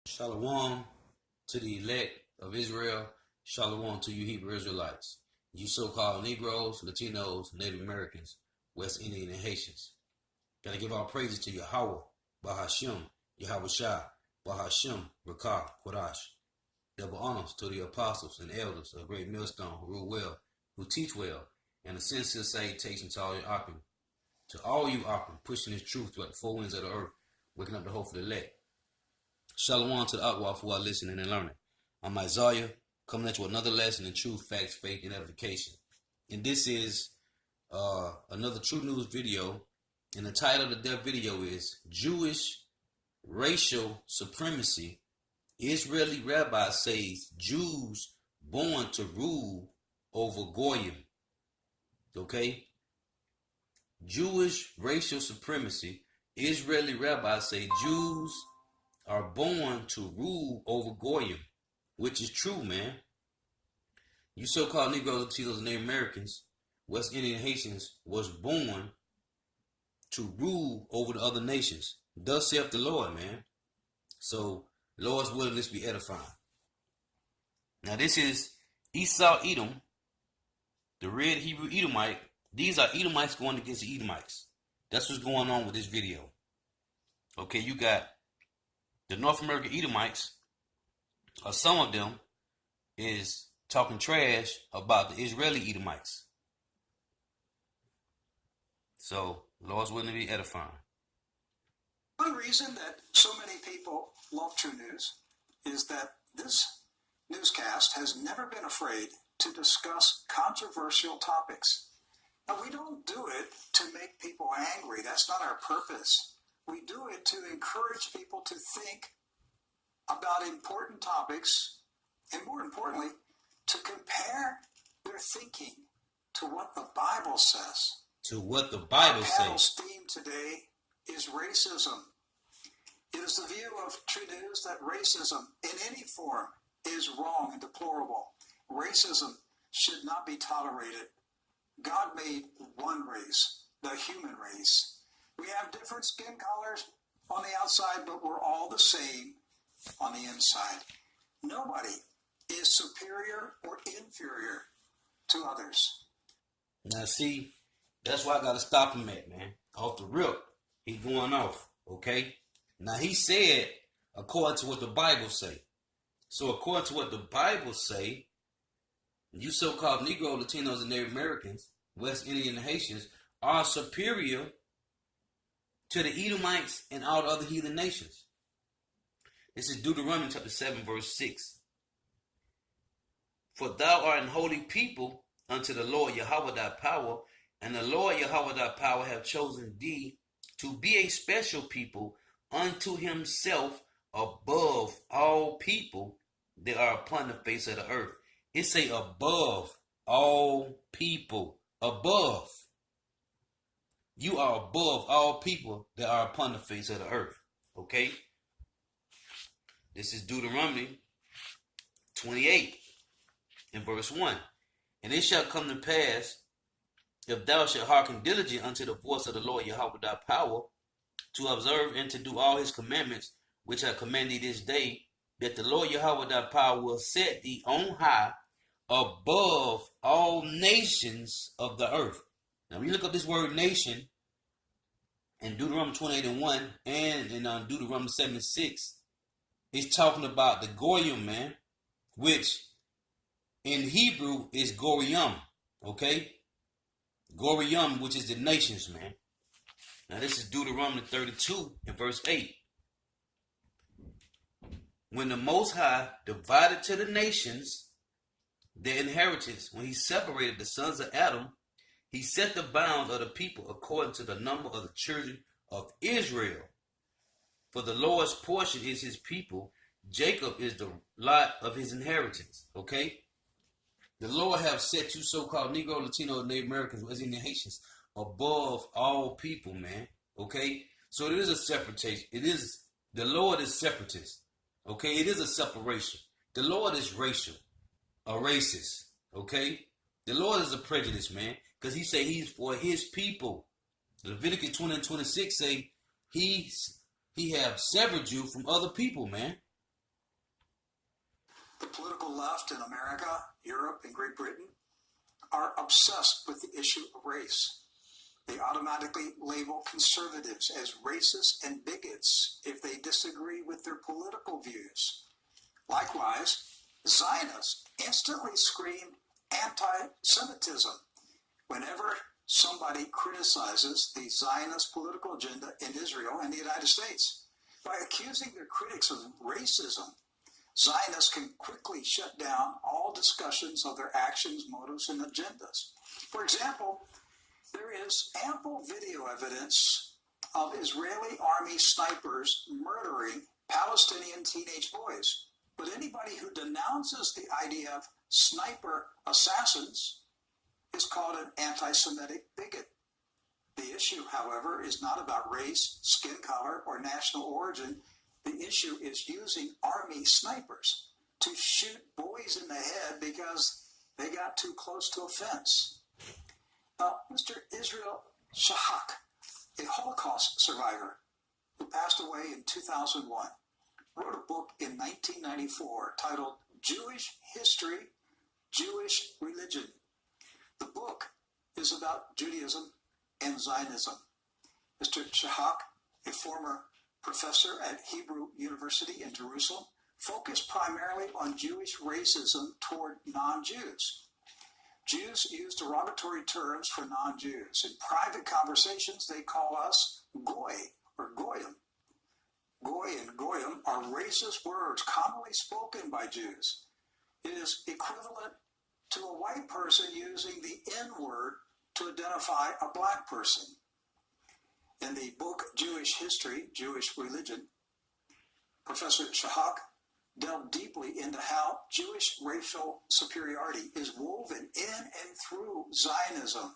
Shalom to the elect of Israel. Shalom to you Hebrew Israelites. You so-called Negroes, Latinos, Native Americans, West Indian and Haitians. Gotta give our praises to Yahweh, Bahashim, Yahweh Shah, Bahashim, Rakah, Quadash. Double honors to the apostles and elders of Great Millstone who rule well, who teach well, and a sincere salutation to all your Akim. To all you Akim, pushing this truth throughout the four winds of the earth, waking up the hope for the elect. Shalom to the Akwa who are listening and learning. I'm Isaiah, coming at you with another lesson in truth, facts, faith, and edification. And this is another True News video. And the title of the video is Jewish Racial Supremacy. Israeli rabbi says Jews born to rule over Goyim. Okay? Jewish racial supremacy. Israeli rabbis say Jews are born to rule over Goyim, which is true, man. You so-called Negroes, Latinos, and Native Americans, West Indian Haitians, was born to rule over the other nations. Thus saith the Lord, man. So, Lord's willing, this be edifying. Now, this is Esau Edom, the red Hebrew Edomite. These are Edomites going against the Edomites. That's what's going on with this video. Okay, you got the North American Edomites, or some of them, is talking trash about the Israeli Edomites. So, Lord's willing to be edifying. One reason that so many people love True News is that this newscast has never been afraid to discuss controversial topics. Now, we don't do it to make people angry. That's not our purpose. We do it to encourage people to think about important topics, and more importantly, to compare their thinking to what the Bible says. To what the Bible says. Our panel's theme today is racism. It is the view of True News that racism in any form is wrong and deplorable. Racism should not be tolerated. God made one race, the human race. We have different skin colors on the outside, but we're all the same on the inside. Nobody is superior or inferior to others. Now, see, that's why I got to stop him at, man. Off the rip, he going off, okay? Now, he said, according to what the Bible say. So, according to what the Bible say, you so-called Negro, Latinos, and Native Americans, West Indian and Haitians, are superior to the Edomites and all the other heathen nations. This is Deuteronomy chapter 7, verse 6. For thou art an holy people unto the Lord Yahweh thy power, and the Lord Yahweh thy power have chosen thee to be a special people unto himself above all people that are upon the face of the earth. It say above all people. Above. You are above all people that are upon the face of the earth. Okay? This is Deuteronomy 28 in verse 1. And it shall come to pass, if thou shalt hearken diligently unto the voice of the Lord Yahweh thy power, to observe and to do all his commandments, which I command thee this day, that the Lord Yahweh thy power will set thee on high above all nations of the earth. Now, when you look up this word nation in Deuteronomy 28 and 1 and in Deuteronomy 7 and 6, it's talking about the Goyim, man, which in Hebrew is Goyim, okay? Goyim, which is the nations, man. Now, this is Deuteronomy 32 and verse 8. When the Most High divided to the nations their inheritance, when he separated the sons of Adam, he set the bounds of the people according to the number of the children of Israel. For the Lord's portion is his people. Jacob is the lot of his inheritance. Okay? The Lord have set you so-called Negro, Latino, Native Americans, West Indian Haitians above all people, man. Okay? So it is a separation. The Lord is separatist. Okay? It is a separation. The Lord is racial. A racist. Okay? The Lord is a prejudice, man. Because he say he's for his people. Leviticus 20 and 26 say he have severed you from other people, man. political left in America, Europe, and Great Britain are obsessed with the issue of race. They automatically label conservatives as racist and bigots if they disagree with their political views. Likewise, Zionists instantly scream anti-Semitism whenever somebody criticizes the Zionist political agenda in Israel and the United States. By accusing their critics of racism, Zionists can quickly shut down all discussions of their actions, motives, and agendas. For example, there is ample video evidence of Israeli army snipers murdering Palestinian teenage boys. But anybody who denounces the idea of sniper assassins is called an anti-Semitic bigot. The issue, however, is not about race, skin color, or national origin. The issue is using army snipers to shoot boys in the head because they got too close to a fence. Mr. Israel Shahak, a Holocaust survivor who passed away in 2001, wrote a book in 1994 titled Jewish History, Jewish Religion. The book is about Judaism and Zionism. Mr. Shahak, a former professor at Hebrew University in Jerusalem, focused primarily on Jewish racism toward non-Jews. Jews use derogatory terms for non-Jews. In private conversations, they call us goy or goyim. Goy and goyim are racist words commonly spoken by Jews. It is equivalent to a white person using the N-word to identify a black person. In the book Jewish History, Jewish Religion, Professor Shahak delved deeply into how Jewish racial superiority is woven in and through Zionism.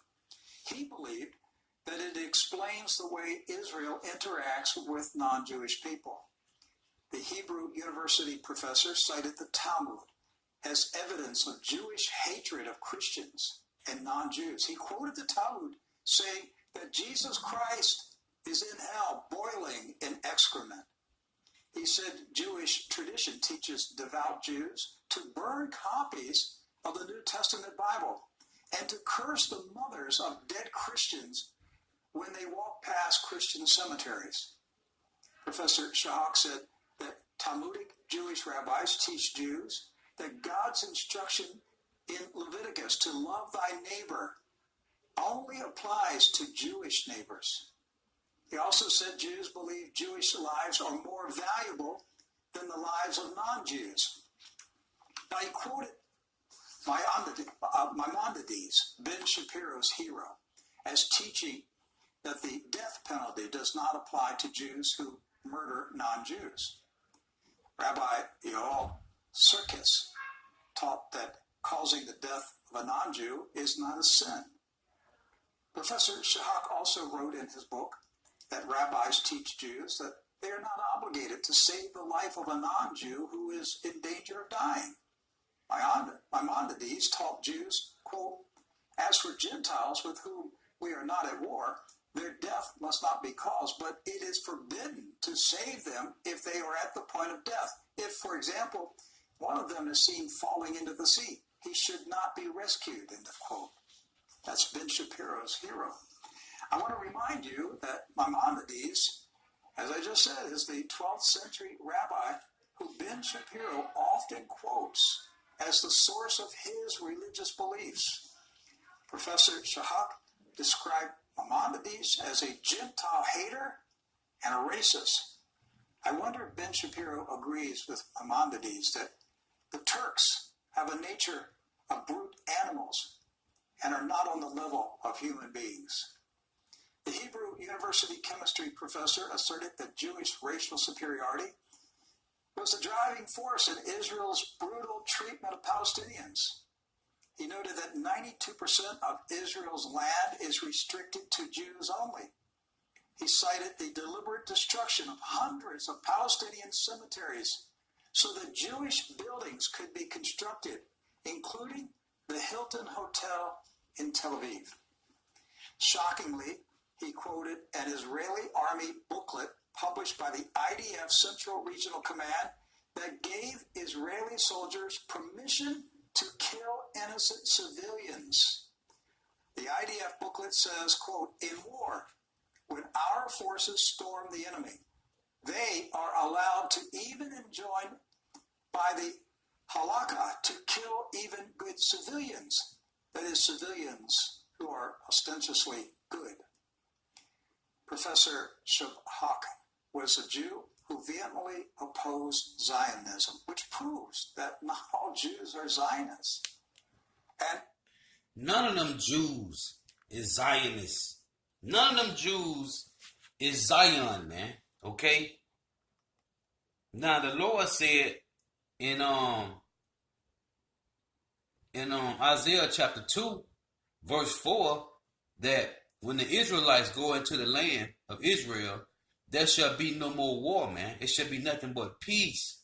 He believed that it explains the way Israel interacts with non-Jewish people. The Hebrew University professor cited the Talmud as evidence of Jewish hatred of Christians and non-Jews. He quoted the Talmud saying that Jesus Christ is in hell, boiling in excrement. He said Jewish tradition teaches devout Jews to burn copies of the New Testament Bible and to curse the mothers of dead Christians when they walk past Christian cemeteries. Professor Shahak said that Talmudic Jewish rabbis teach Jews that God's instruction in Leviticus to love thy neighbor only applies to Jewish neighbors. He also said Jews believe Jewish lives are more valuable than the lives of non-Jews. Now he quoted Maimonides, Ben Shapiro's hero, as teaching that the death penalty does not apply to Jews who murder non-Jews. Rabbi Yoel Sirkis taught that causing the death of a non-Jew is not a sin. Professor Shahak also wrote in his book that rabbis teach Jews that they are not obligated to save the life of a non-Jew who is in danger of dying. Maimonides taught Jews, quote, as for Gentiles with whom we are not at war, their death must not be caused, but it is forbidden to save them if they are at the point of death. If, for example, one of them is seen falling into the sea, he should not be rescued, end of quote. That's Ben Shapiro's hero. I want to remind you that Maimonides, as I just said, is the 12th century rabbi who Ben Shapiro often quotes as the source of his religious beliefs. Professor Shahak described Maimonides as a Gentile hater and a racist. I wonder if Ben Shapiro agrees with Maimonides that the Turks have a nature of brute animals and are not on the level of human beings. The Hebrew University chemistry professor asserted that Jewish racial superiority was the driving force in Israel's brutal treatment of Palestinians. He noted that 92% of Israel's land is restricted to Jews only. He cited the deliberate destruction of hundreds of Palestinian cemeteries so that Jewish buildings could be constructed, including the Hilton Hotel in Tel Aviv. Shockingly, he quoted an Israeli army booklet published by the IDF Central Regional Command that gave Israeli soldiers permission to kill innocent civilians. The IDF booklet says, quote, in war, when our forces storm the enemy, they are allowed to even enjoin by the halakha to kill even good civilians. That is, civilians who are ostensibly good. Professor Shubhak was a Jew who vehemently opposed Zionism, which proves that not all Jews are Zionists. And none of them Jews is Zionists. None of them Jews is Zion, man. Okay? Now the Lord said in Isaiah chapter 2, verse 4, that when the Israelites go into the land of Israel, there shall be no more war, man. It shall be nothing but peace.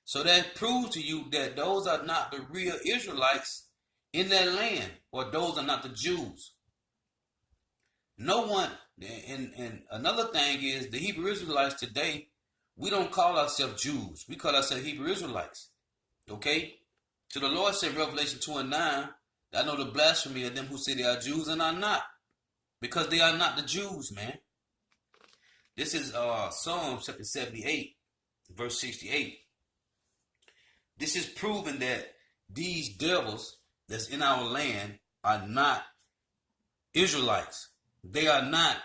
So that proves to you that those are not the real Israelites in that land, or those are not the Jews. No one, and another thing is, the Hebrew Israelites today, we don't call ourselves Jews. We call ourselves Hebrew Israelites. Okay? So the Lord said, Revelation 2 and 9, I know the blasphemy of them who say they are Jews and are not. Because they are not the Jews, man. This is Psalm chapter 78, verse 68. This is proving that these devils that's in our land are not Israelites. They are not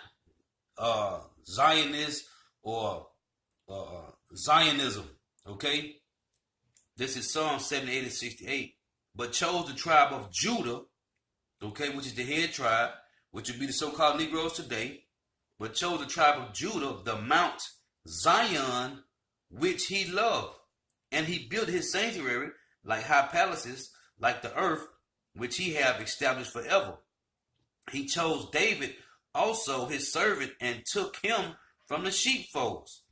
Zionists or Zionism. Okay? This is Psalm 78 and 68. But chose the tribe of Judah, okay, which is the head tribe, which would be the so-called Negroes today, but chose the tribe of Judah, the Mount Zion, which he loved. And he built his sanctuary like high palaces, like the earth, which he have established forever. He chose David, also his servant, and took him from the sheepfolds.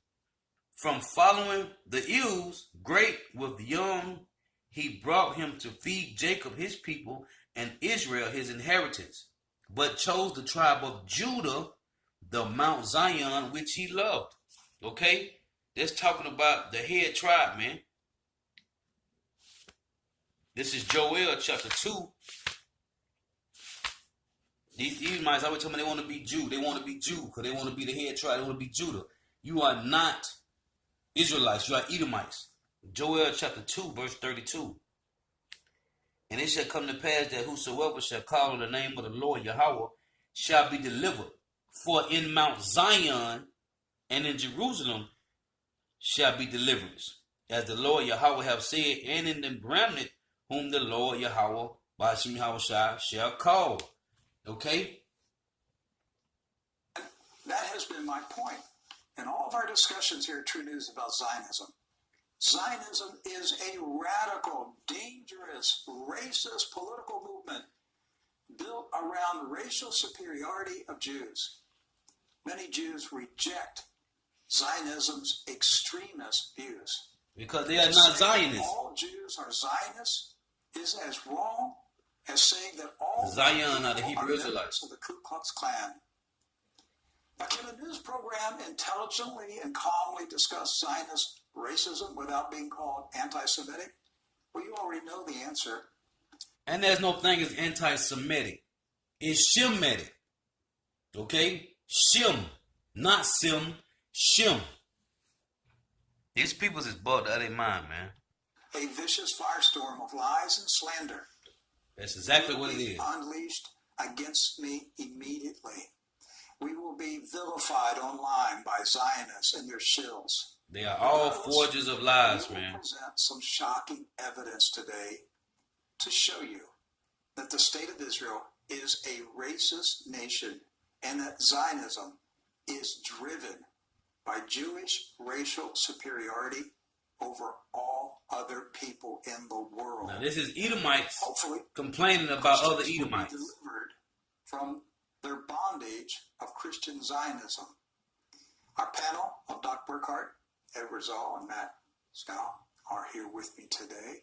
From following the ewes, great with young, he brought him to feed Jacob his people and Israel his inheritance, but chose the tribe of Judah, the Mount Zion, which he loved. Okay? That's talking about the head tribe, man. This is Joel chapter 2. These Edomites always tell me they want to be Jew. They want to be Jew because they want to be the head tribe. They want to be Judah. You are not Israelites. You are Edomites. Joel chapter 2, verse 32. And it shall come to pass that whosoever shall call on the name of the Lord Yahweh shall be delivered. For in Mount Zion and in Jerusalem shall be deliverance, as the Lord Yahweh have said, and in the remnant whom the Lord Yahweh by Hashem Yahweh shall call. Okay? that has been my point in all of our discussions here at True News about Zionism. Zionism is a radical, dangerous, racist political movement built around racial superiority of Jews. Many Jews reject Zionism's extremist views. Because they are not Zionists. All Jews are Zionists is as wrong as saying that all Zion are the Hebrew members Israelites. of the Ku Klux Klan. Now, can a news program intelligently and calmly discuss Zionist racism without being called anti-Semitic? Well, you already know the answer. And there's no thing as anti-Semitic. It's Shemitic. Okay? Shem. Not Sim. Shem. These peoples is bugged out of their mind, man. A vicious firestorm of lies and slander. That's exactly what it is. Unleashed against me immediately. We will be vilified online by Zionists and their shills. They are all forgers of lies, man. We will present some shocking evidence today to show you that the state of Israel is a racist nation and that Zionism is driven by Jewish racial superiority over all other people in the world. Now, this is Edomites hopefully complaining about other Christians will be Edomites. delivered from their bondage of Christian Zionism. Our panel of Doc Burkhart, Edward Zoll, and Matt Scow are here with me today.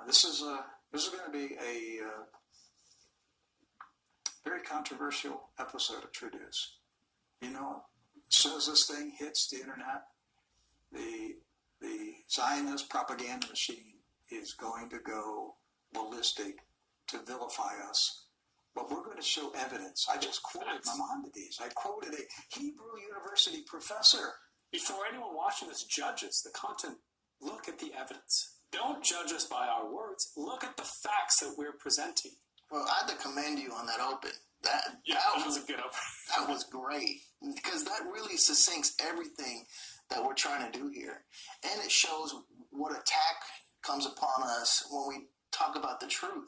This is going to be a very controversial episode of True News. You know, as soon as this thing hits the internet, the the Zionist propaganda machine is going to go ballistic to vilify us. But we're going to show evidence. I just quoted Maimonides. I quoted a Hebrew University professor. Before anyone watching this judges the content, look at the evidence. Don't judge us by our words. Look at the facts that we're presenting. Well, I had to commend you on that open. That was a good open. That was great, because that really succinks everything that we're trying to do here. And it shows what attack comes upon us when we talk about the truth.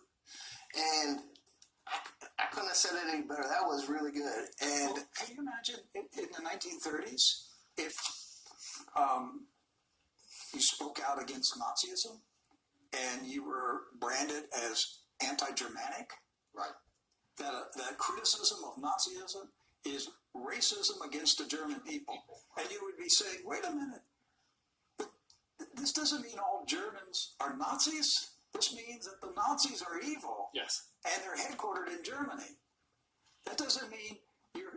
And I couldn't have said it any better. That was really good. And well, can you imagine in the 1930s if you spoke out against Nazism and you were branded as anti-Germanic? Right. That criticism of Nazism is racism against the German people. And you would be saying, wait a minute, this doesn't mean all Germans are Nazis. This means that the Nazis are evil. Yes. And they're headquartered in Germany. That doesn't mean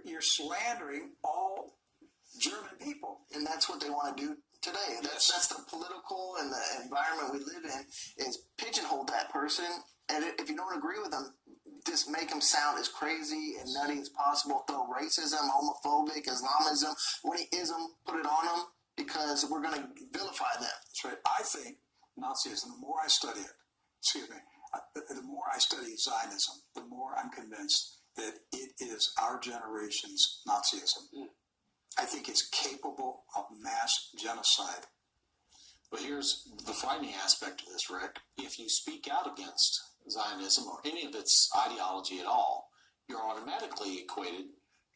you're slandering all German people. And that's what they want to do today. That's the political and the environment we live in, is pigeonhole that person. And if you don't agree with them, just make them sound as crazy and nutty as possible. Throw racism, homophobic, Islamism, what ism, put it on them, because we're going to vilify them. That's right. I think Nazism, the more I study it, the more I study Zionism, the more I'm convinced that it is our generation's Nazism. Mm. I think it's capable of mass genocide. But here's the frightening aspect of this, Rick. If you speak out against Zionism or any of its ideology at all, you're automatically equated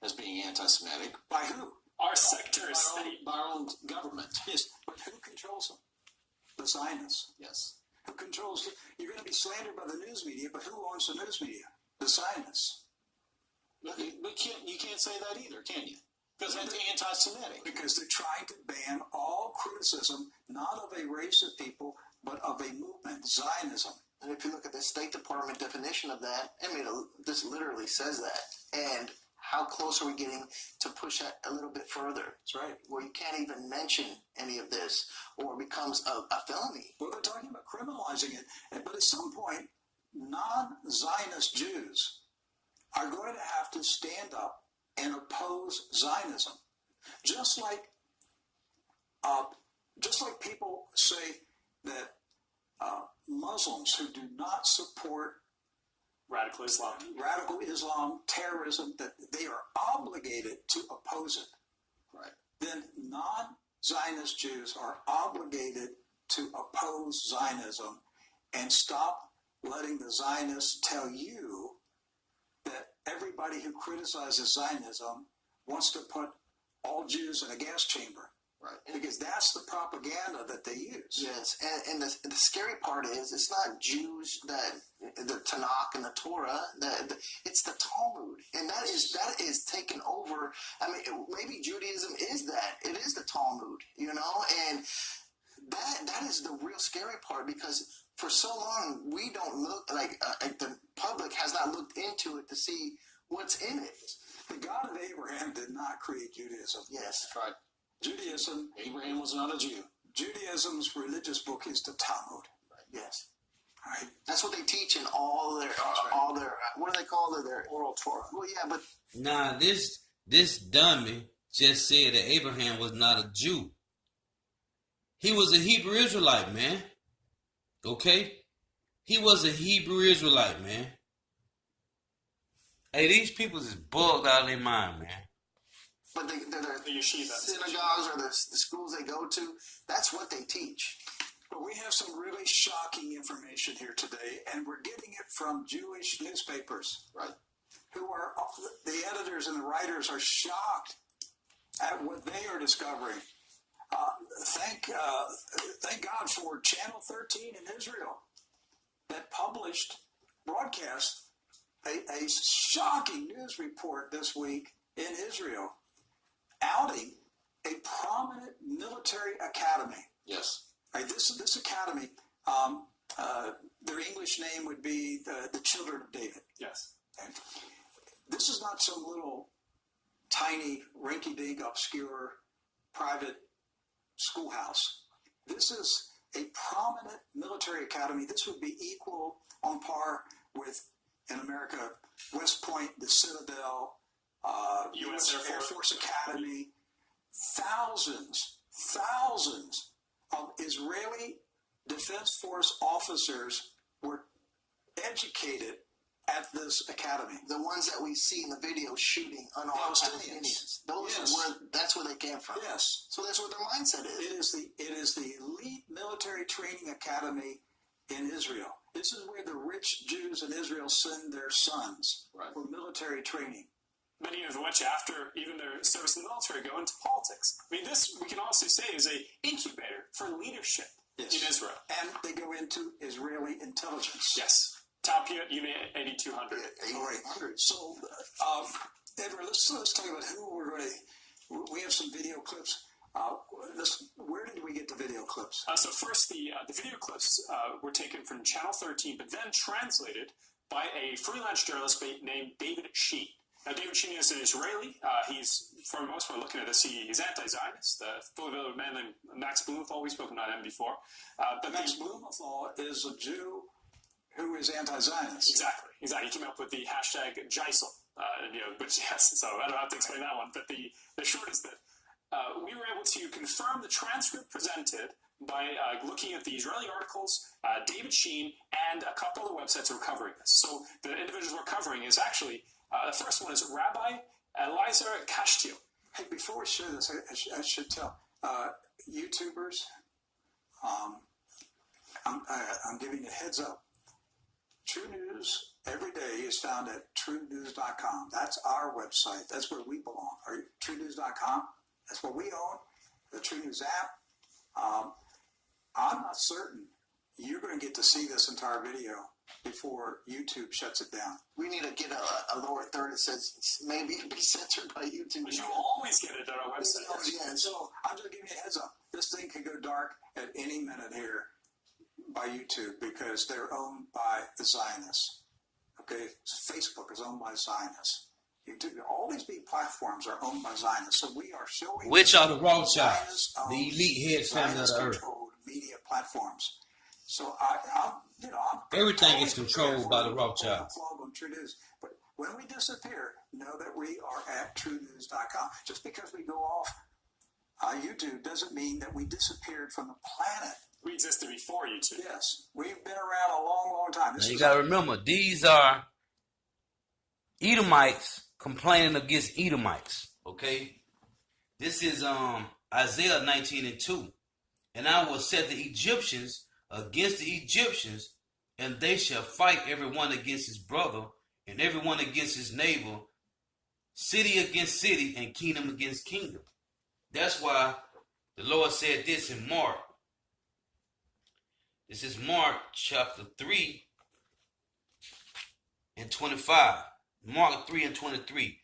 as being anti-Semitic. By who? Our Secretary of State. By our own government. Yes, but who controls them? The Zionists. Yes. Who controls them? You're going to be slandered by the news media, but who owns the news media? The Zionists. But you can't say that either, can you? Because that's anti-Semitic. Because they're trying to ban all criticism, not of a race of people, but of a movement, Zionism. And if you look at the State Department definition of that, I mean, this literally says that. And how close are we getting to push that a little bit further? That's right. Where you can't even mention any of this, or it becomes a felony. Well, they're talking about criminalizing it. But at some point, non-Zionist Jews are going to have to stand up and oppose Zionism. Just like people say that Muslims who do not support radical Islam, terrorism, that they are obligated to oppose it. Right. Then non-Zionist Jews are obligated to oppose Zionism and stop letting the Zionists tell you that everybody who criticizes Zionism wants to put all Jews in a gas chamber. Right. Because that's the propaganda that they use. Yes, and the scary part is it's not Jews that the Tanakh and the Torah, it's the Talmud, and that is taken over. I mean, maybe Judaism is that. It is the Talmud, you know, and that is the real scary part, because for so long we don't look like the public has not looked into it to see what's in it. The God of Abraham did not create Judaism. Yes, That's right. Judaism. Abraham was not a Jew. Judaism's religious book is the Talmud. right. Yes. Right. That's what they teach in all their what do they call it? Their oral Torah. Well, yeah, but Nah, this dummy just said that Abraham was not a Jew. He was a Hebrew Israelite, man. Okay? He was a Hebrew Israelite, man. Hey, these people is bugged out of their mind, man. But the yeshiva synagogues or the schools they go to, that's what they teach. But we have some really shocking information here today, and we're getting it from Jewish newspapers. Right. Who are, the editors and the writers are shocked at what they are discovering. Thank God for Channel 13 in Israel that broadcast a shocking news report this week in Israel, outing a prominent military academy. Yes. Right, this academy, their English name would be the Children of David. Yes. Okay? This is not some little tiny, rinky-dink, obscure, private schoolhouse. This is a prominent military academy. This would be equal on par with, in America, West Point, the Citadel, U.S. Air Force Academy. Thousands of Israeli Defense Force officers were educated at this academy. The ones that we see in the video shooting unarmed Palestinians. That's where they came from. Yes. So that's what their mindset is. It is the elite military training academy in Israel. This is where the rich Jews in Israel send their sons for military training. Many of which, after even their service in the military, go into politics. I mean, this, we can honestly say, is an incubator for leadership in Israel. And they go into Israeli intelligence. Yes. Top unit 8200. All right. So, Edward, let's talk about who we're going to. We have some video clips. Where did we get the video clips? So first, the video clips were taken from Channel 13, but then translated by a freelance journalist named David Sheen. Now, David Sheen is an Israeli. He's, for the most part, looking at this, he's anti-Zionist. The Philadelphia man named Max Blumenthal, we've spoken about him before. But Max Blumenthal is a Jew who is anti-Zionist. Exactly. He came up with the hashtag Geisel, which, yes, so I don't have to explain that one. But the short is that we were able to confirm the transcript presented by looking at the Israeli articles, David Sheen, and a couple of the websites that were covering this. So the individuals we're covering is actually, the first one is Rabbi Eliezer Kashtil. Hey, before we share this, I should tell YouTubers, I'm giving you a heads up. True News every day is found at truenews.com. That's our website. That's where we belong. TrueNews.com. That's what we own. The True News app. I'm not certain you're going to get to see this entire video before YouTube shuts it down. We need to get a lower third that says maybe it'll be censored by YouTube. But you will always get it at our website. Yeah, so I'm just giving you a heads up. This thing could go dark at any minute here by YouTube because they're owned by the Zionists. Okay, Facebook is owned by Zionists. All these big platforms are owned by Zionists. So we are showing which are the Rothschilds, the elite head family of the earth. Controlled media platforms. So everything is controlled by the Rothschilds. On True News. But when we disappear, know that we are at TrueNews.com. Just because we go off YouTube doesn't mean that we disappeared from the planet. We existed before YouTube. Yes, we've been around a long, long time. Now you got to remember, these are Edomites complaining against Edomites. Okay, this is Isaiah 19:2, and I will set the Egyptians against the Egyptians, and they shall fight everyone against his brother, and everyone against his neighbor, city against city, and kingdom against kingdom. That's why the Lord said this in Mark. This is Mark chapter 3 and 25. Mark 3 and 23.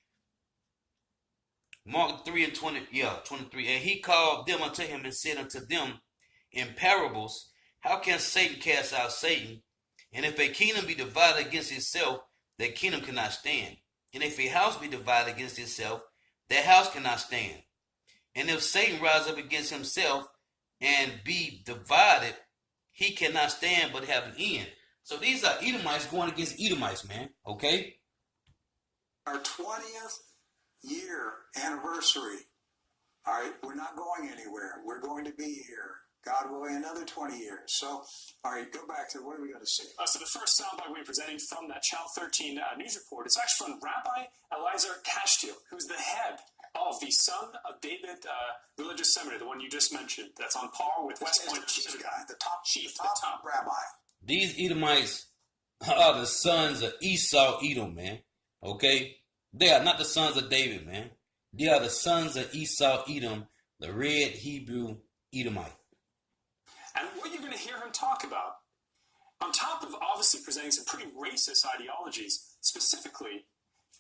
Mark 3 and 23. And he called them unto him and said unto them in parables, how can Satan cast out Satan? And if a kingdom be divided against itself, that kingdom cannot stand. And if a house be divided against itself, that house cannot stand. And if Satan rise up against himself and be divided, he cannot stand but have an end. So these are Edomites going against Edomites, man. Okay? Our 20th year anniversary. All right, we're not going anywhere. We're going to be here. God willing, another 20 years. So, all right, go back to what are we going to see? So the first soundbite we're presenting from that Channel 13 news report is actually from Rabbi Eliezer Kashtil, who's the head of the Son of David religious seminary, the one you just mentioned, that's on par with West Point. The chief guy, the top chief, the top rabbi. These Edomites are the sons of Esau, Edom, man. Okay? They are not the sons of David, man. They are the sons of Esau, Edom, the red Hebrew Edomite. And what you're going to hear him talk about, on top of obviously presenting some pretty racist ideologies, specifically,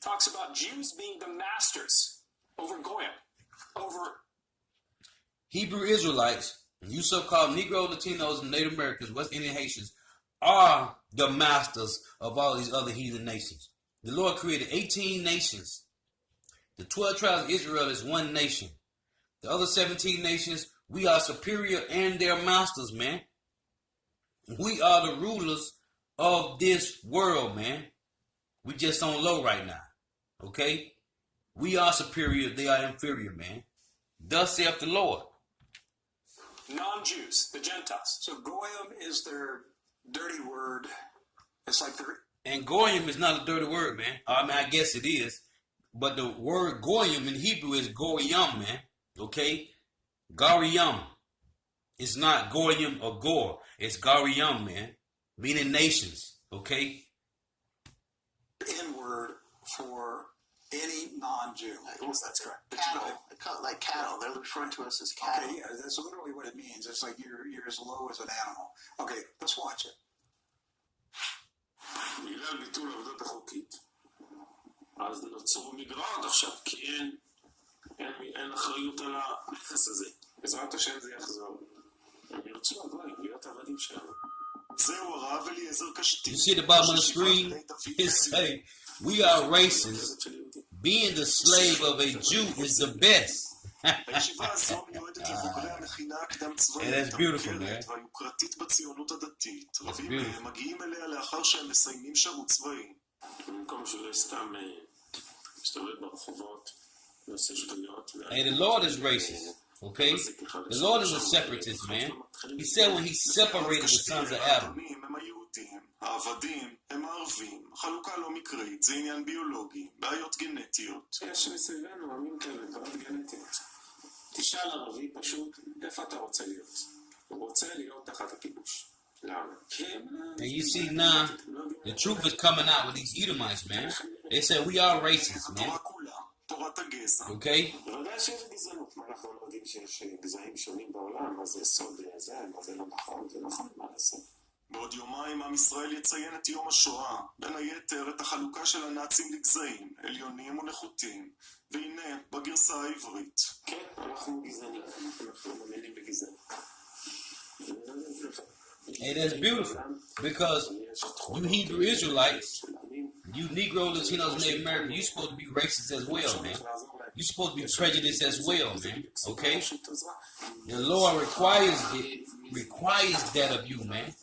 talks about Jews being the masters over Goyim, over Hebrew Israelites, you so-called Negro, Latinos, and Native Americans, West Indian Haitians, are the masters of all these other heathen nations. The Lord created 18 nations. The 12 tribes of Israel is one nation. The other 17 nations We are superior and their masters, man. We are the rulers of this world, man. We just on low right now. Okay? We are superior, they are inferior, man. Thus saith the Lord. Non-Jews, the Gentiles. So goyim is their dirty word. It's like they're... And goyim is not a dirty word, man. I mean, I guess it is. But the word goyim in Hebrew is goyim, man. Okay? Gariyam. It's not goyim or gore. It's gariyam, man. Meaning nations. Okay? N-word for any non-Jew. That's correct. Cattle, like cattle. They're referring to us as cattle. Okay, yeah, that's literally what it means. It's like you're as low as an animal. Okay, let's watch it. בגלל ביטול העבודות החוקית, אז נוצרו מגרעות עכשיו, כי אין אחריות על הנכס הזה. בעזרת השם זה יחזור. הם ירצו הגויים, להיות עבדים שלנו. זהו הרב אליעזר קשתי. You see the bottom of the screen? It say, we are racist. Being the slave of a Jew is the best. הישיבה הזו מיועדת לבוגרי המכינה הקדם צבאית המוכרת והיוקרתית בציונות הדתית. רבים מהם מגיעים אליה לאחר שהם מסיימים שירות צבאי. במקום שלא סתם מסתובב ברחובות ועושה שטויות. Hey, the Lord is racist. Okay? The Lord is a separatist, man. He said when he separated the sons of Adam. העבדים הם הערבים, חלוקה לא מקרית, זה עניין ביולוגי, בעיות גנטיות. יש מסביבנו עמים כאלה, בעיות גנטיות. תשאל ערבי פשוט, איפה אתה רוצה להיות? הוא רוצה להיות תחת הכיבוש. למה? And you see now, the truth is coming out with these Edomites, man. They said we are racist, man. תורת הגזע. Okay? בוודאי שיש גזענות, מה אנחנו לא יודעים שיש גזעים שונים בעולם, מה זה סוד זה, מה זה לא נכון, זה נכון, מה לעשות. בעוד יומיים עם ישראל יציין את יום השואה, בין היתר את החלוקה של הנאצים לגזעים, עליונים ונחותים, והנה בגרסה העברית. כן, אנחנו גזענים, אנחנו מאמינים בגזענות. Hey, that's beautiful. Because you Hebrew Israelites, you Negro, Latinos, and Native Americans, you're supposed to be racist as well, man. You're supposed to be prejudiced as well, man. Okay? The Lord requires that of you, man.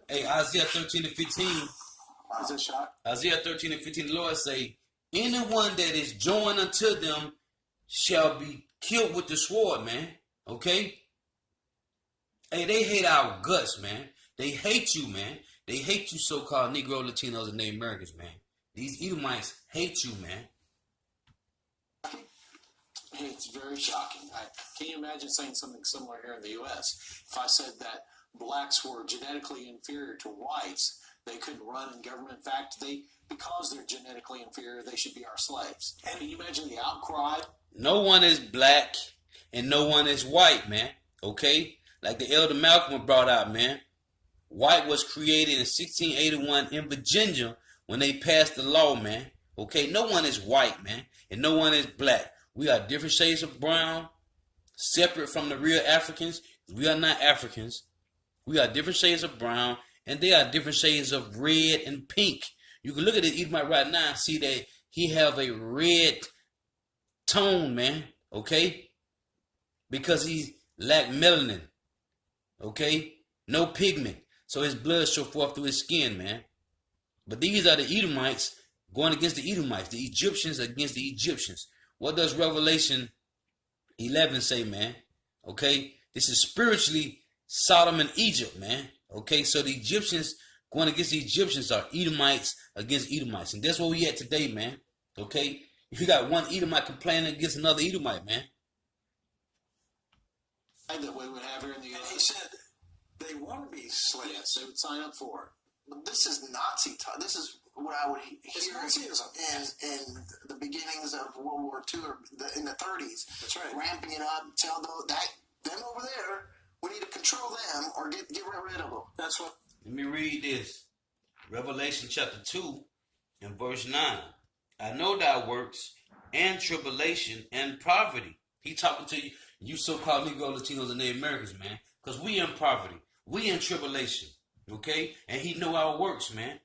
Hey, Isaiah 13 and 15. Isaiah 13 and 15, the Lord say, anyone that is joined unto them shall be killed with the sword, man. Okay? Hey, they hate our guts, man. They hate you, man. They hate you so-called Negro, Latinos, and Native Americans, man. These Edomites hate you, man. It's very shocking. Can you imagine saying something similar here in the U.S.? If I said that blacks were genetically inferior to whites, they couldn't run in government. In fact, because they're genetically inferior, they should be our slaves. Can you imagine the outcry? No one is black and no one is white, man. Okay? Like the Elder Malcolm brought out, man. White was created in 1681 in Virginia when they passed the law, man. Okay? No one is white, man. And no one is black. We are different shades of brown, separate from the real Africans. We are not Africans. We are different shades of brown, and they are different shades of red and pink. You can look at the Edomite right now and see that he have a red tone, man. Okay? Because he lack melanin. Okay? No pigment. So his blood show forth through his skin, man. But these are the Edomites going against the Edomites. The Egyptians against the Egyptians. What does Revelation 11 say, man? Okay? This is spiritually Sodom and Egypt, man. Okay? So the Egyptians going against the Egyptians are Edomites against Edomites. And that's where we at today, man. Okay? You got one Edomite complaining against another Edomite, man. That we would have here in the U.S. And he said they want to be slaves. Yes, they would sign up for it. But this is Nazi talk. This is what I would It's hear Nazism. in the beginnings of World War II or in the 30s. That's right. Ramping it up, tell them over there, we need to control them or get rid of them. That's what... Let me read this. Revelation chapter 2 and verse 9. I know thy works and tribulation and poverty. He talking to you so-called Negro, Latinos, and Native Americans, man. Because we in poverty. We in tribulation. Okay? And he know our works, man.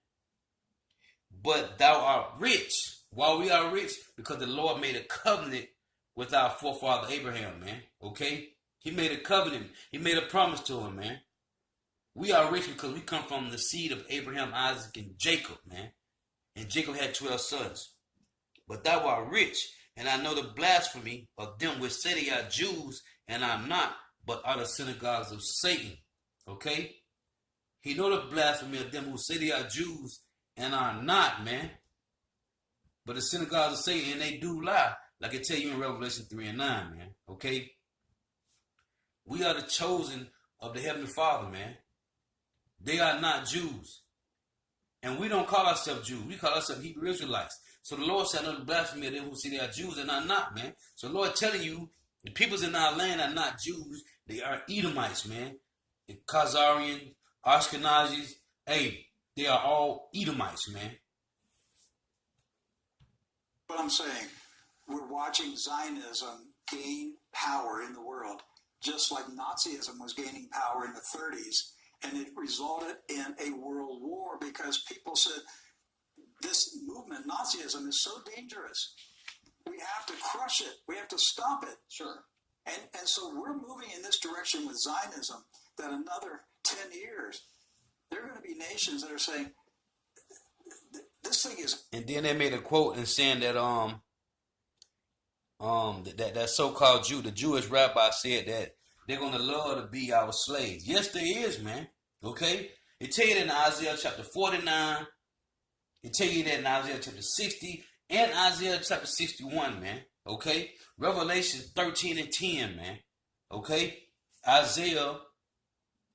But thou art rich. Why we are rich? Because the Lord made a covenant with our forefather Abraham, man. Okay? He made a covenant. He made a promise to him, man. We are rich because we come from the seed of Abraham, Isaac, and Jacob, man. And Jacob had 12 sons. But thou art rich, and I know the blasphemy of them which say they are Jews, and are not, but are the synagogues of Satan. Okay? He know the blasphemy of them who say they are Jews, and are not, man. But the synagogues of Satan, and they do lie. Like I tell you in Revelation 3 and 9, man. Okay? We are the chosen of the Heavenly Father, man. They are not Jews. And we don't call ourselves Jews. We call ourselves Hebrew Israelites. So the Lord said, I know the blasphemy of them who say they are Jews and are not, man. So the Lord telling you, the peoples in our land are not Jews. They are Edomites, man. The Khazarians, Ashkenazis, hey, they are all Edomites, man. But I'm saying, we're watching Zionism gain power in the world, just like Nazism was gaining power in the 30s. And it resulted in a world war because people said, this movement, Nazism, is so dangerous. We have to crush it. We have to stop it. Sure. And so we're moving in this direction with Zionism that another 10 years, there are going to be nations that are saying, this thing is... And then they made a quote and saying that that so-called Jew, the Jewish rabbi said that they're going to love to be our slaves. Yes, there is, man. Okay? It tell you that in Isaiah chapter 49. It tell you that in Isaiah chapter 60 and Isaiah chapter 61, man. Okay? Revelation 13 and 10, man. Okay? Isaiah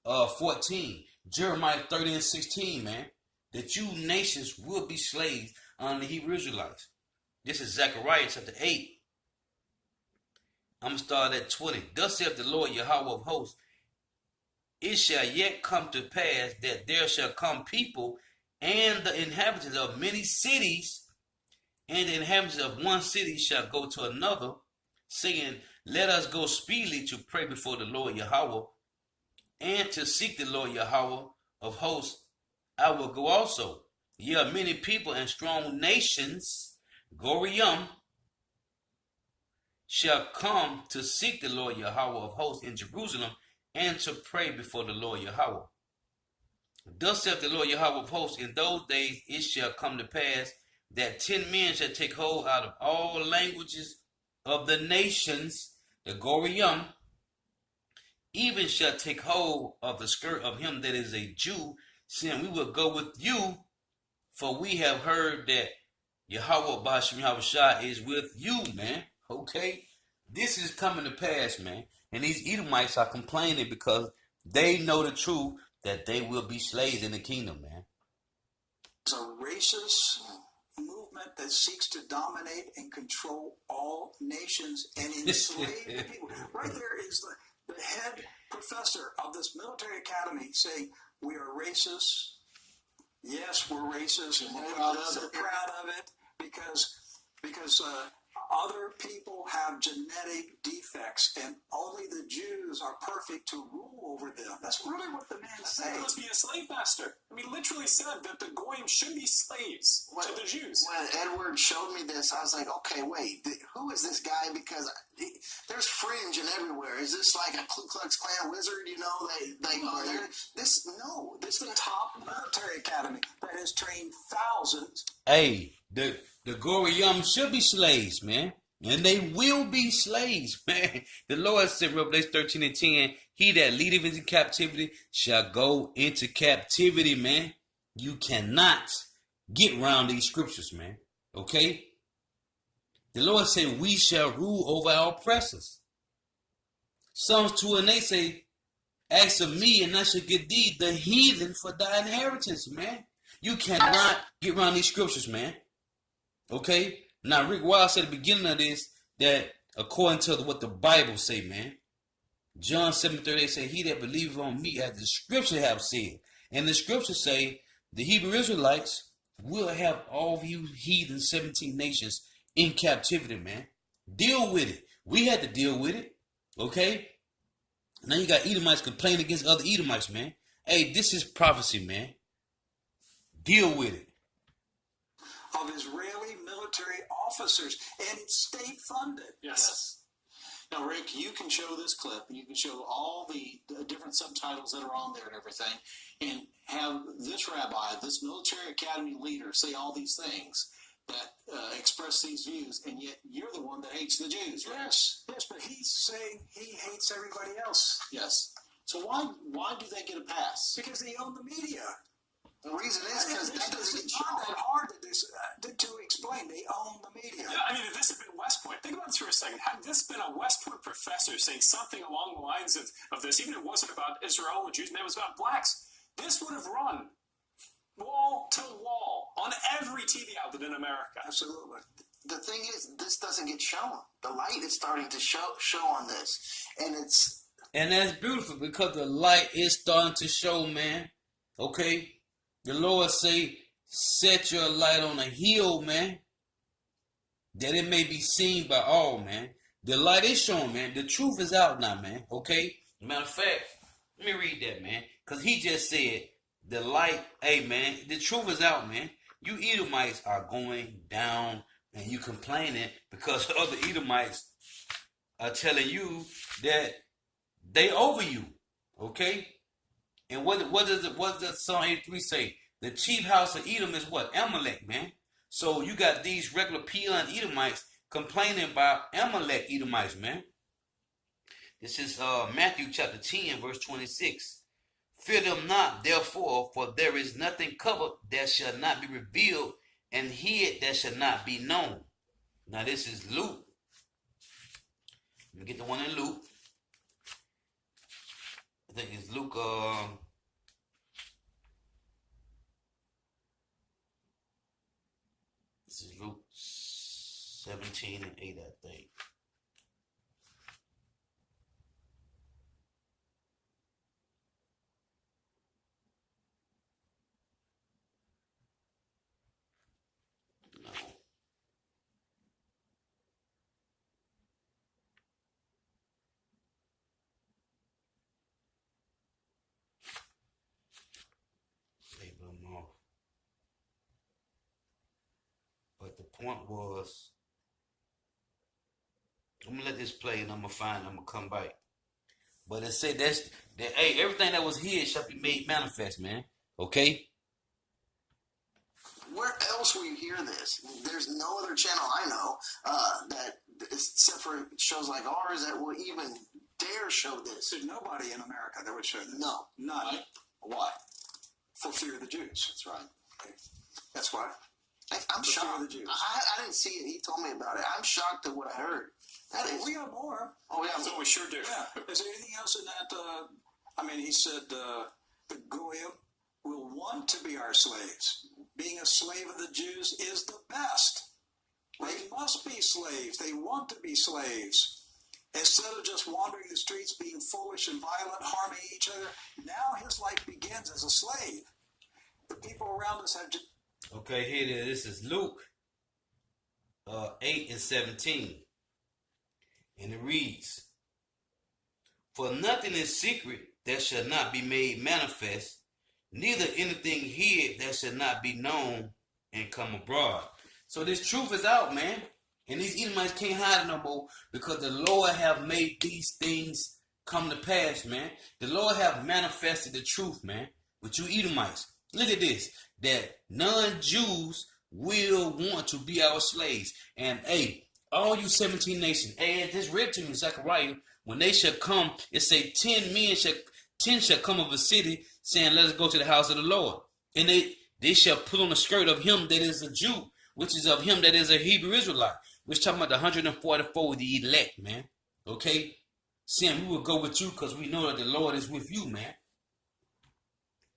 14. Jeremiah 30 and 16, man. That you nations will be slaves under the Hebrew Israelites. This is Zechariah chapter 8. I'm going to start at 20. Thus saith the Lord Yahweh of hosts, it shall yet come to pass that there shall come people and the inhabitants of many cities, and the inhabitants of one city shall go to another, saying, let us go speedily to pray before the Lord Yahweh, and to seek the Lord Yahweh of hosts. I will go also. Yea, many people and strong nations, Gorium, shall come to seek the Lord Yahweh of hosts in Jerusalem, and to pray before the Lord Yahweh. Thus saith the Lord Yahweh of hosts, in those days it shall come to pass that 10 men shall take hold out of all languages of the nations, the Gorium, even shall take hold of the skirt of him that is a Jew, saying, we will go with you, for we have heard that Yahweh Ba'ashem Yahushua is with you, man. Okay? This is coming to pass, man. And these Edomites are complaining because they know the truth that they will be slaves in the kingdom, man. It's a racist movement that seeks to dominate and control all nations and enslave people. Right there is the head professor of this military academy saying, we are racist. Yes, we're racist. And we're proud of it because other people have genetic defects, and only the Jews are perfect to rule over them. That's really what the man said. He must be a slave master. I mean, literally said that the Goyim should be slaves to the Jews. When Edward showed me this, I was like, okay, wait, who is this guy? Because there's fringe and everywhere. Is this like a Ku Klux Klan wizard? You know, this is the top military academy that has trained thousands. Hey, the Gorium should be slaves, man. And they will be slaves, man. The Lord said, Revelation 13 and 10, he that leadeth into captivity shall go into captivity, man. You cannot get around these scriptures, man. Okay? The Lord said, we shall rule over our oppressors. Psalms 2 and 8 say, ask of me and I shall give thee the heathen for thy inheritance, man. You cannot get around these scriptures, man. Okay? Now, Rick Wild said at the beginning of this that according to what the Bible say, man, John 7:38 say, he that believeth on me, as the scripture have said. And the scripture say, the Hebrew Israelites will have all you heathen 17 nations in captivity, man. Deal with it. We had to deal with it. Okay? Now you got Edomites complaining against other Edomites, man. Hey, this is prophecy, man. Deal with it. Of Israeli military military officers, and it's state funded. Yes. Now, Rick, you can show this clip, and you can show all the different subtitles that are on there and everything, and have this rabbi, this military academy leader, say all these things that express these views, and yet you're the one that hates the Jews, right? Yes, but he's saying he hates everybody else. Yes. So why do they get a pass? Because they own the media. The reason is because that doesn't It's not that hard to explain. They own the media. Yeah, I mean, if this had been West Point, think about this for a second. Had this been a West Point professor saying something along the lines of this, even if it wasn't about Israel and Jews, maybe it was about blacks, this would have run wall to wall on every TV outlet in America. Absolutely. The thing is, this doesn't get shown. The light is starting to show on this, And that's beautiful because the light is starting to show, man. Okay? The Lord say, set your light on a hill, man, that it may be seen by all, man. The light is showing, man. The truth is out now, man. Okay? Matter of fact, let me read that, man. Because he just said, the light, hey, man, the truth is out, man. You Edomites are going down and you complaining because other Edomites are telling you that they over you. Okay? And what does Psalm 83 say? The chief house of Edom is what? Amalek, man. So you got these regular peon Edomites complaining about Amalek Edomites, man. This is Matthew chapter 10, verse 26. Fear them not, therefore, for there is nothing covered that shall not be revealed, and hid that shall not be known. Now this is Luke. Let me get the one in Luke. I think it's Luke, this is Luke 17 and 8, I think. No. Label them off. But the point was, I'm gonna let this play and I'm gonna come back. But it said that hey, everything that was hid shall be made manifest, man. Okay? where else will you hear this? There's no other channel I know that, except for shows like ours, that will even dare show this. There's nobody in America that would show this. No. None. Right? Why? For fear of the Jews. That's right. That's why. I'm For fear shocked. of the Jews. I didn't see it. He told me about it. I'm shocked at what I heard. That is. We got more. Oh, yeah. So we sure do. Yeah. Is there anything else in that? He said the Goyim will want to be our slaves. Being a slave of the Jews is the best. They must be slaves. They want to be slaves. Instead of just wandering the streets, being foolish and violent, harming each other, now his life begins as a slave. The people around us have. Okay, here it is. This is Luke 8 and 17. And it reads, "For nothing is secret that shall not be made manifest, neither anything hid that shall not be known and come abroad." So this truth is out, man. And these Edomites can't hide it no more because the Lord have made these things come to pass, man. The Lord have manifested the truth, man, with you Edomites. Look at this, that non-Jews will want to be our slaves. And hey, all you 17 nations, hey, it just read to me in Zechariah, when they shall come, it say 10 shall come of a city, saying, "Let us go to the house of the Lord." And they shall put on the skirt of him that is a Jew, which is of him that is a Hebrew Israelite. We're talking about the 144, the elect, man. Okay? Saying we will go with you because we know that the Lord is with you, man.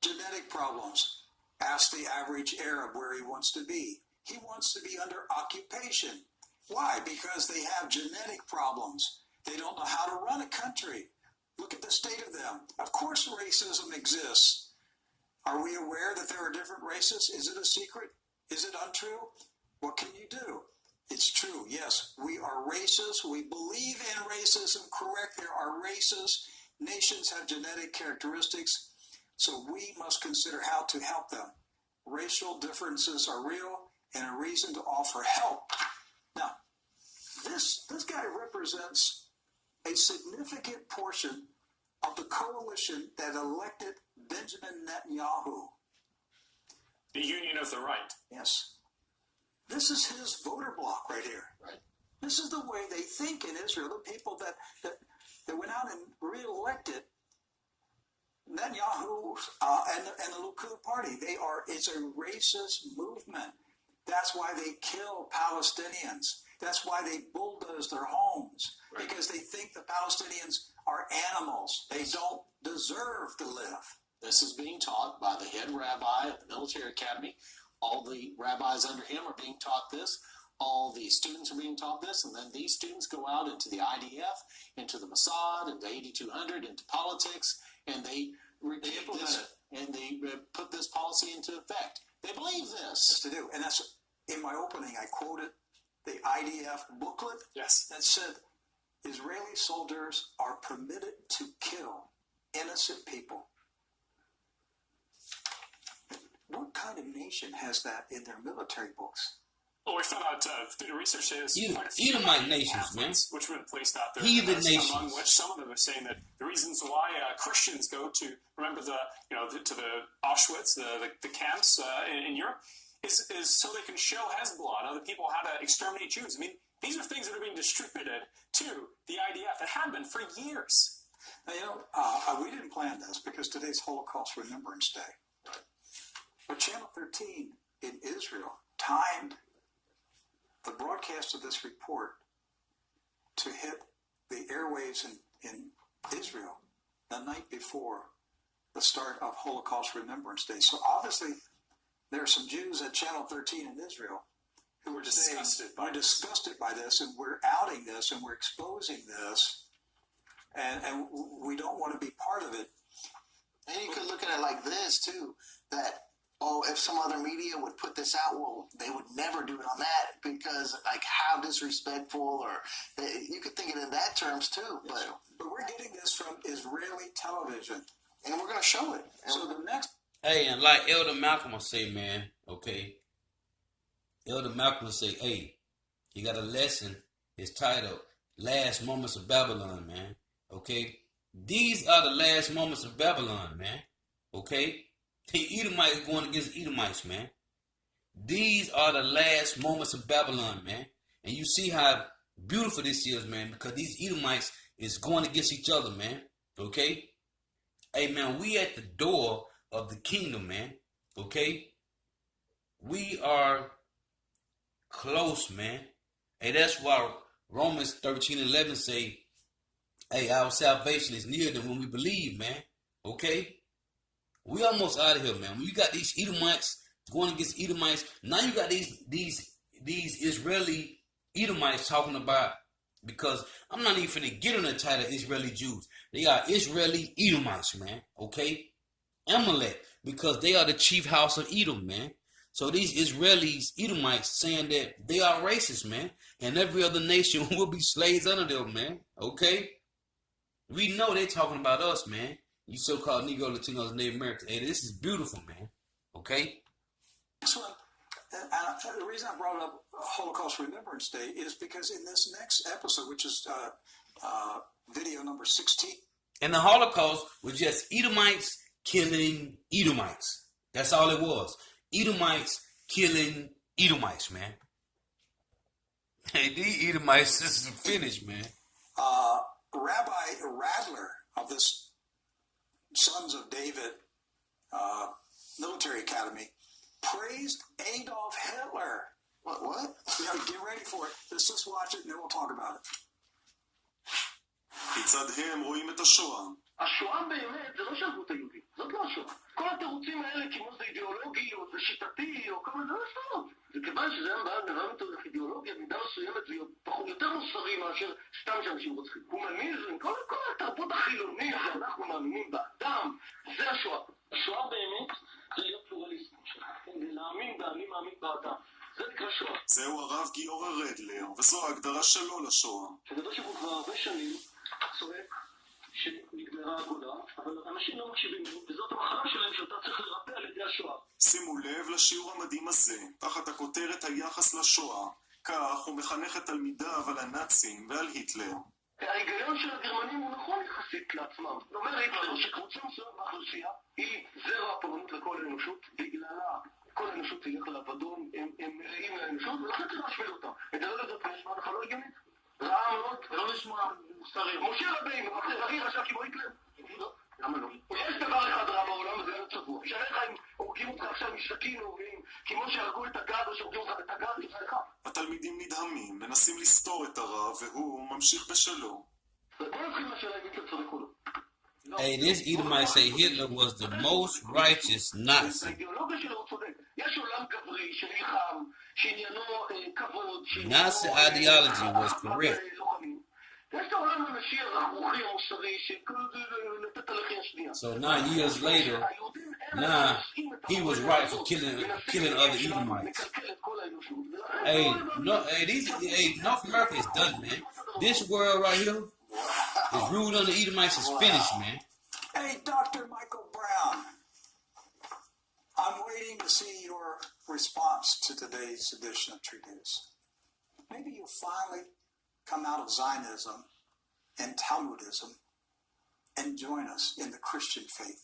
Genetic problems. Ask the average Arab where he wants to be. He wants to be under occupation. Why? Because they have genetic problems. They don't know how to run a country. Look at the state of them. Of course racism exists. Are we aware that there are different races? Is it a secret? Is it untrue? What can you do? It's true. Yes, we are racist. We believe in racism. Correct. There are races. Nations have genetic characteristics. So we must consider how to help them. Racial differences are real, and a reason to offer help. Now, this guy represents a significant portion of the coalition that elected Benjamin Netanyahu. The Union of the Right. Yes. This is his voter bloc right here. Right. This is the way they think in Israel. The people that went out and re-elected Netanyahu and the Likud party. It's a racist movement. That's why they kill Palestinians. That's why they bulldoze their homes. Right. Because they think the Palestinians are animals. They don't deserve to live. This is being taught by the head rabbi of the military academy. All the rabbis under him are being taught this. All the students are being taught this. And then these students go out into the IDF, into the Mossad, into 8200, into politics, and they implement this, and they put this policy into effect. They believe this. Yes, they do. And that's, in my opening, I quoted the IDF booklet. Yes. That said, Israeli soldiers are permitted to kill innocent people. What kind of nation has that in their military books? Well, we found out through the research there's quite a few Edomite nations, man. which have been placed out there. Heathen nations. Among which some of them are saying that the reasons why Christians go to, remember to the Auschwitz, the camps in Europe, is so they can show Hezbollah and other people how to exterminate Jews. I mean, these are things that are being distributed to the IDF that have been for years. Now, we didn't plan this because today's Holocaust Remembrance Day. But Channel 13 in Israel timed the broadcast of this report to hit the airwaves in Israel the night before the start of Holocaust Remembrance Day. So obviously, there are some Jews at Channel 13 in Israel who are disgusted by this, and we're outing this, and we're exposing this, and we don't want to be part of it. And you could look at it like this, too, that, if some other media would put this out, well, they would never do it on that because, like, how disrespectful, or you could think it in that terms, too. But we're getting this from Israeli television, and we're going to show it. So the next... Hey, and like Elder Malcolm will say, man, okay? Elder Malcolm will say, hey, you got a lesson. It's titled Last Moments of Babylon, man, okay? These are the last moments of Babylon, man, okay? The Edomites going against Edomites, man. These are the last moments of Babylon, man. And you see how beautiful this is, man, because these Edomites is going against each other, man. Okay? Hey, man, we at the door of the kingdom, man. Okay? We are close, man. Hey, that's why Romans 13:11 say, hey, our salvation is nearer than when we believe, man. Okay? We almost out of here, man. When you got these Edomites going against Edomites, now you got these Israeli Edomites talking about, because I'm not even finna get on the title Israeli Jews. They are Israeli Edomites, man. Okay? Amalek, because they are the chief house of Edom, man. So these Israelis, Edomites, saying that they are racist, man. And every other nation will be slaves under them, man. Okay? We know they're talking about us, man. You so-called Negro, Latinos, Native Americans. Hey, this is beautiful, man. Okay? Next one, and the reason I brought up Holocaust Remembrance Day is because in this next episode, which is video number 16. And the Holocaust was just Edomites killing Edomites. That's all it was. Edomites killing Edomites, man. Hey, these Edomites, this is finished, man. Rabbi Radler of this Sons of David military academy praised Adolf Hitler. What? Yeah, get ready for it. Let's just watch it and then we'll talk about it. כיצד הם רואים את השואה? השואה באמת זה לא שהגות היהודית, זאת לא השואה. כל התירוצים האלה, כמו זה אידיאולוגי או זה שיטתי או כל מיני, זה לא סתרות. זה כיוון שזה נבע מתוך אידיאולוגיה, מידה מסוימת להיות יותר מוסרי מאשר סתם שאנשים רוצחים. הומניזם, כל התרבות החילונית שאנחנו מאמינים באדם, זה השואה. השואה באמת זה להיות פלורליסטים. להאמין באני מאמין באדם. זה נקרא שואה. זהו הרב גיורא רדלר, וזו ההגדרה שלו לשואה. הקדוש ברוך הוא כבר הרבה שנים צועק שנגמרה הגולה, אבל אנשים לא מקשיבים לי, וזאת המחלה שלהם שאותה צריך לרפא על ידי השואה. שימו לב לשיעור המדהים הזה, תחת הכותרת היחס לשואה. כך הוא מחנך את תלמידיו על הנאצים ועל היטלר. ההיגיון של הגרמנים הוא נכון יחסית לעצמם. זאת אומרת, שקבוצה מסוימת באוכלוסייה היא זרע הפורענות לכל האנושות, בגללה כל האנושות תלך לאבדון, הם מלאים לאנושות, ולכן צריך להשמיד אותם. את זה לא לדעת, נשמע לך לא הגיונית? רעה מאוד, ולא נשמע מוסרי. משה רבינו, אחרי רשע כמו היטלר? למה לא? יש דבר אחד רע בעולם, וזה לא צבוע. משנה לך אם הורגים אותך עכשיו משתקים, או כמו שהרגו את הגד, או שהורגים אותך את הגד, זה לך. התלמידים נדהמים, מנסים לסתור את הרע, והוא ממשיך בשלום. בוא נתחיל מהשאלה אם היטלר צודק או לא. Hey, this Edomite say Hitler was the most righteous Nazi. האידיאולוגיה שלו הוא צודק. יש עולם גברי שנלחם, שעניינו כבוד, Nazi ideology was correct. יש את העולם הנשי הרכרוכי המוסרי לתת הלחי השנייה. So now years later, now he was right for killing other Edomites. Hey, North America is done, man. This world right here is ruled under Edomites is finished, man. Hey, Dr. Michael Brown, I'm waiting to see your response to today's edition of True News. Maybe you'll finally come out of Zionism and Talmudism and join us in the Christian faith.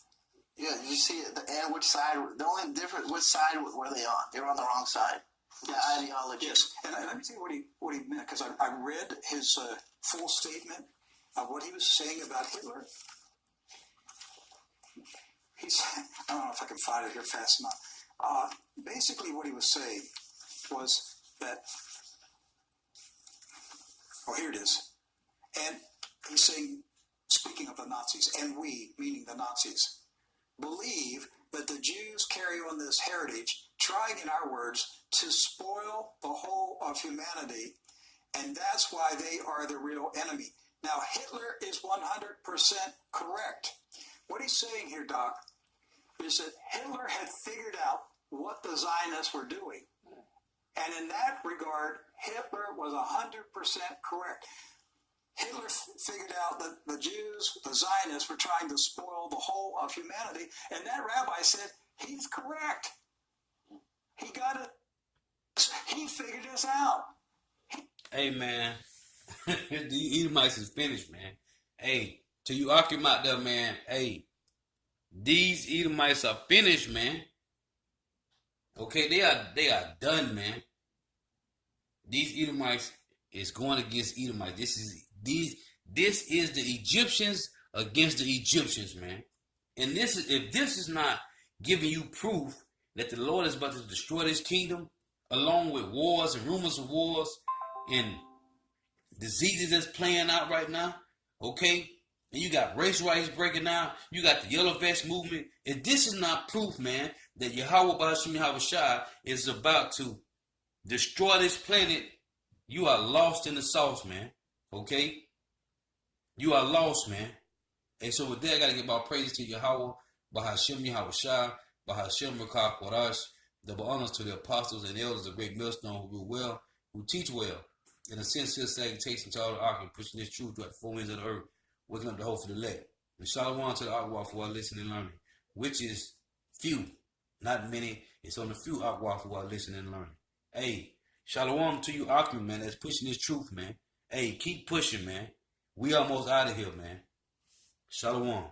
Yeah, you see it. And which side? The only difference, which side were they on? They were on the wrong side. The ideology. Yes, and let me tell you what he meant, because I read his full statement of what he was saying about Hitler. I don't know if I can find it here fast enough. Basically, what he was saying was that. Oh, here it is. And he's saying, speaking of the Nazis, and we, meaning the Nazis, believe that the Jews carry on this heritage, trying, in our words, to spoil the whole of humanity, and that's why they are the real enemy. Now, Hitler is 100% correct. What he's saying here, Doc, is that Hitler had figured out what the Zionists were doing. And in that regard, Hitler was 100% correct. Hitler figured out that the Jews, the Zionists, were trying to spoil the whole of humanity. And that rabbi said, he's correct. He got it. He figured this out. Hey, man. The Edomites is finished, man. Hey, to you Akim out there, man. Hey, these Edomites are finished, man. Okay, they are done, man. These Edomites is going against Edomites. This is the Egyptians against the Egyptians, man. And if this is not giving you proof that the Lord is about to destroy this kingdom, along with wars and rumors of wars and diseases that's playing out right now, okay? And you got race riots breaking out. You got the Yellow Vest movement. If this is not proof, man, that Yahweh B'Hashem Yahweh Shai is about to destroy this planet, you are lost in the sauce, man. Okay? You are lost, man. And so with that, I got to give my praises to Yahweh B'Hashem Yahweh Shai, B'Hashem Rekah Korash, double honors to the apostles and elders of Great Millstone who do well, who teach well, and a sincere salutation to all the ark and pushing this truth throughout the four winds of the earth, waking up the hope for the elect. And shalom to the Akwa for our listening and learning, which is few, not many. It's on the few Akwa for our listening and learning. Hey, shalom to you, Akim, man, that's pushing this truth, man. Hey, keep pushing, man. We almost out of here, man. Shalom.